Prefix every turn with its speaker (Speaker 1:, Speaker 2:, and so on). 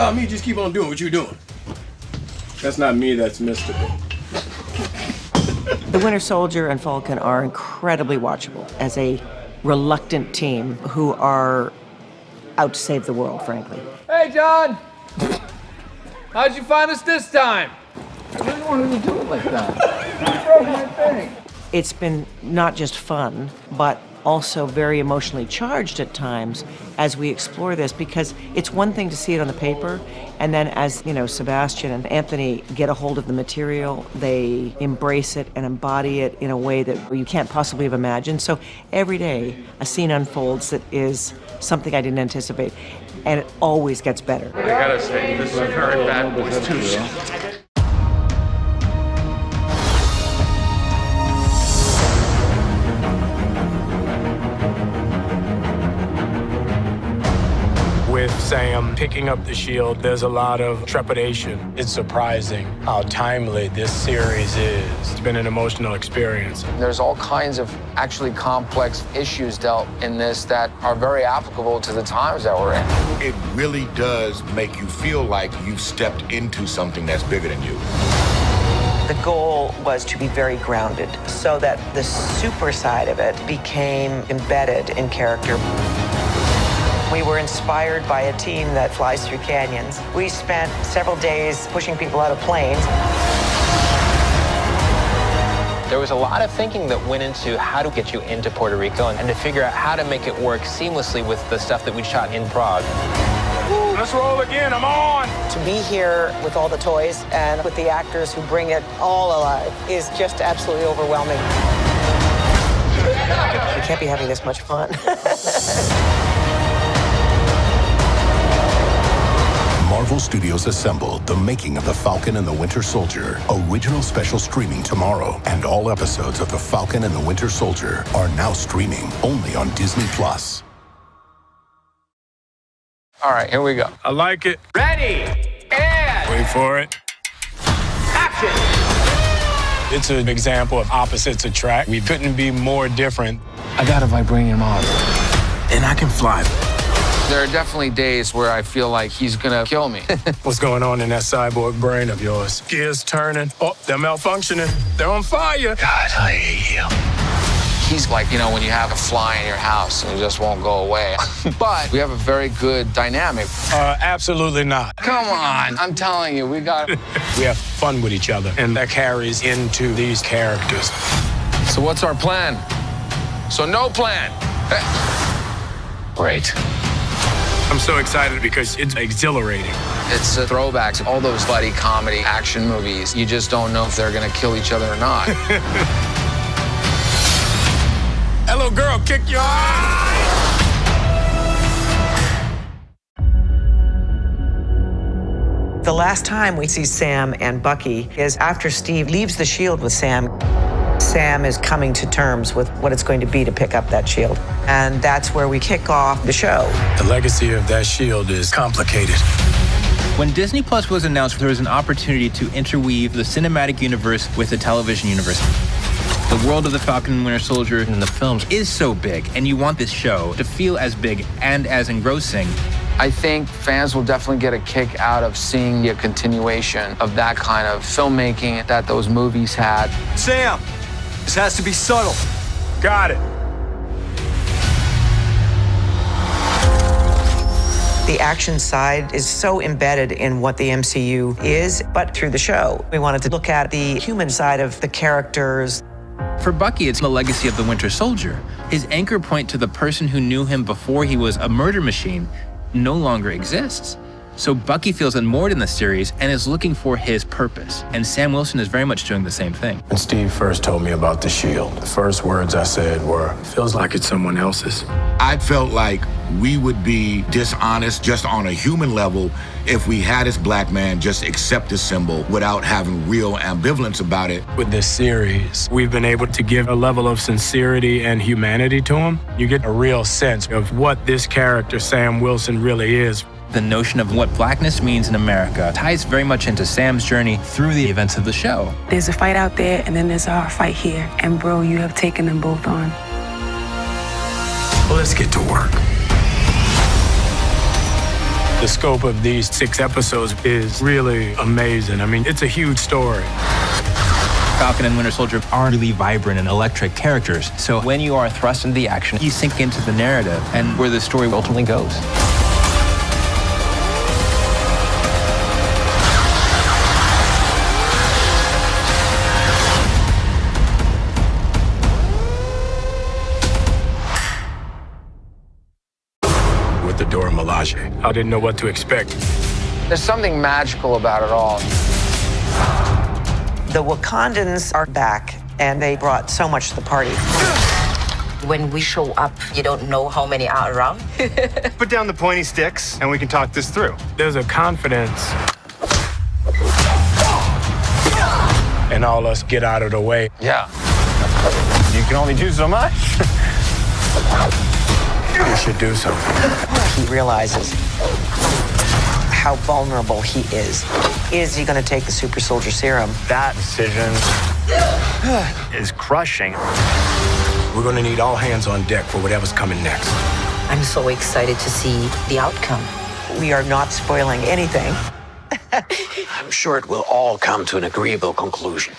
Speaker 1: about me, just keep on doing what you're doing. That's not me, that's mystical.
Speaker 2: The Winter Soldier and Falcon are incredibly watchable as a reluctant team who are out to save the world, frankly.
Speaker 3: Hey, John! How'd you find us this time?
Speaker 4: I really wanted to do it like that. You broke my thing.
Speaker 2: It's been not just fun, but also very emotionally charged at times as we explore this, because it's one thing to see it on the paper, and then as, you know, Sebastian and Anthony get a hold of the material, they embrace it and embody it in a way that you can't possibly have imagined. So every day, a scene unfolds that is something I didn't anticipate, and it always gets better.
Speaker 3: I gotta say, this is very bad boys too.
Speaker 5: With Sam picking up the shield, there's a lot of trepidation. It's surprising how timely this series is. It's been an emotional experience.
Speaker 6: There's all kinds of actually complex issues dealt in this that are very applicable to the times that we're in.
Speaker 7: It really does make you feel like you've stepped into something that's bigger than you.
Speaker 2: The goal was to be very grounded so that the super side of it became embedded in character. We were inspired by a team that flies through canyons. We spent several days pushing people out of planes.
Speaker 8: There was a lot of thinking that went into how to get you into Puerto Rico and to figure out how to make it work seamlessly with the stuff that we shot in Prague.
Speaker 5: Let's roll again, I'm on!
Speaker 2: To be here with all the toys and with the actors who bring it all alive is just absolutely overwhelming. We can't be having this much fun.
Speaker 9: Marvel Studios assembled the making of The Falcon and the Winter Soldier. Original special streaming tomorrow. And all episodes of The Falcon and the Winter Soldier are now streaming only on Disney+.
Speaker 6: All right, here we go.
Speaker 5: I like it.
Speaker 3: Ready, and
Speaker 5: Wait for it.
Speaker 3: action!
Speaker 5: It's an example of opposites attract. We couldn't be more different.
Speaker 4: I got a vibranium arm, and I can fly.
Speaker 6: There are definitely days where I feel like he's gonna kill me.
Speaker 5: What's going on in that cyborg brain of yours? Gears turning. Oh, they're malfunctioning. They're on fire.
Speaker 4: God, I hate you.
Speaker 6: He's like, you know, when you have a fly in your house and it just won't go away. But we have a very good dynamic.
Speaker 5: Absolutely not.
Speaker 6: Come on, I'm telling you, we got it.
Speaker 5: We have fun with each other, and that carries into these characters.
Speaker 6: So what's our plan? So no plan.
Speaker 4: Great.
Speaker 5: I'm so excited because it's exhilarating.
Speaker 6: It's a throwback to all those buddy comedy action movies. You just don't know if they're gonna kill each other or not.
Speaker 5: Hello, girl, kick your ass!
Speaker 2: The last time we see Sam and Bucky is after Steve leaves the shield with Sam. Sam is coming to terms with what it's going to be to pick up that shield. And that's where we kick off the show.
Speaker 5: The legacy of that shield is complicated.
Speaker 10: When Disney Plus was announced, there was an opportunity to interweave the cinematic universe with the television universe. The world of the Falcon and Winter Soldier and the films is so big, and you want this show to feel as big and as engrossing.
Speaker 6: I think fans will definitely get a kick out of seeing a continuation of that kind of filmmaking that those movies had.
Speaker 4: Sam, this has to be subtle.
Speaker 5: Got it.
Speaker 2: The action side is so embedded in what the MCU is, but through the show, we wanted to look at the human side of the characters.
Speaker 10: For Bucky, it's the legacy of the Winter Soldier. His anchor point to the person who knew him before he was a murder machine no longer exists. So Bucky feels unmoored in the series and is looking for his purpose. And Sam Wilson is very much doing the same thing.
Speaker 5: When Steve first told me about the shield, the first words I said were, feels like it's someone else's.
Speaker 7: I felt like we would be dishonest just on a human level if we had this black man just accept the symbol without having real ambivalence about it.
Speaker 5: With this series, we've been able to give a level of sincerity and humanity to him. You get a real sense of what this character, Sam Wilson, really is.
Speaker 10: The notion of what blackness means in America ties very much into Sam's journey through the events of the show.
Speaker 11: There's a fight out there, and then there's our fight here. And bro, you have taken them both on.
Speaker 5: Well, let's get to work. The scope of these 6 episodes is really amazing. I mean, it's a huge story.
Speaker 10: Falcon and Winter Soldier are really vibrant and electric characters. So
Speaker 8: When you are thrust into the action,
Speaker 10: you sink into the narrative and where the story
Speaker 8: ultimately goes.
Speaker 5: With the Dora Milaje, I didn't know what to expect.
Speaker 6: There's something magical about it all.
Speaker 2: The Wakandans are back, and they brought so much to the party.
Speaker 12: When we show up, you don't know how many are around.
Speaker 13: Put down the pointy sticks, and we can talk this through.
Speaker 5: There's a confidence and all us get out of the way.
Speaker 6: Yeah.
Speaker 13: You can only do so much.
Speaker 5: We should do something.
Speaker 2: He realizes how vulnerable he is. Is he going to take the super soldier serum?
Speaker 13: That decision is crushing.
Speaker 5: We're gonna need all hands on deck for whatever's coming next.
Speaker 12: I'm so excited to see the outcome.
Speaker 2: We are not spoiling anything.
Speaker 14: I'm sure it will all come to an agreeable conclusion.